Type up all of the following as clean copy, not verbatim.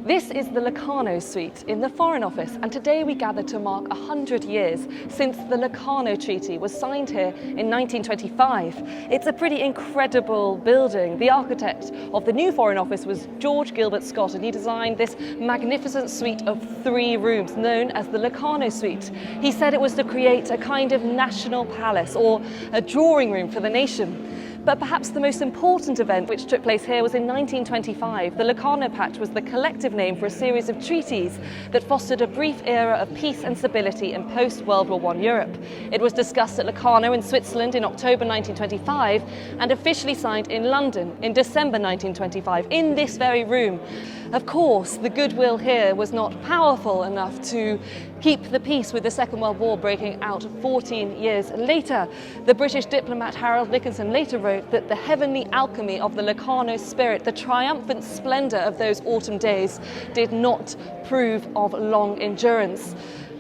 This is the Locarno suite in the Foreign Office, and today we gather to mark 100 years since the Locarno Treaty was signed here in 1925. It's a pretty incredible building. The architect of the new Foreign Office was George Gilbert Scott, and he designed this magnificent suite of 3 rooms known as the Locarno suite. He said it was to create a kind of national palace or a drawing room for the nation. But perhaps the most important event which took place here was in 1925. The Locarno Pact was the collective name for a series of treaties that fostered a brief era of peace and stability in post-World War I Europe. It was discussed at Locarno in Switzerland in October 1925 and officially signed in London in December 1925, in this very room. Of course, the goodwill here was not powerful enough to keep the peace with the Second World War breaking out 14 years later. The British diplomat Harold Nicolson later wrote that the heavenly alchemy of the Locarno spirit, the triumphant splendour of those autumn days, did not prove of long endurance.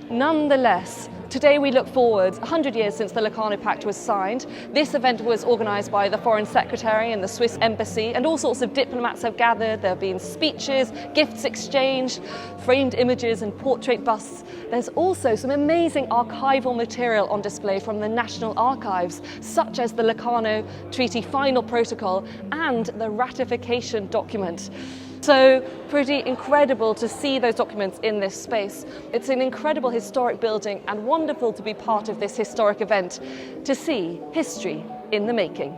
Nonetheless, today we look forward 100 years since the Locarno Pact was signed. This event was organised by the Foreign Secretary and the Swiss Embassy, and all sorts of diplomats have gathered. There have been speeches, gifts exchanged, framed images and portrait busts. There's also some amazing archival material on display from the National Archives, such as the Locarno Treaty Final Protocol and the ratification document. So pretty incredible to see those documents in this space. It's an incredible historic building and wonderful to be part of this historic event, to see history in the making.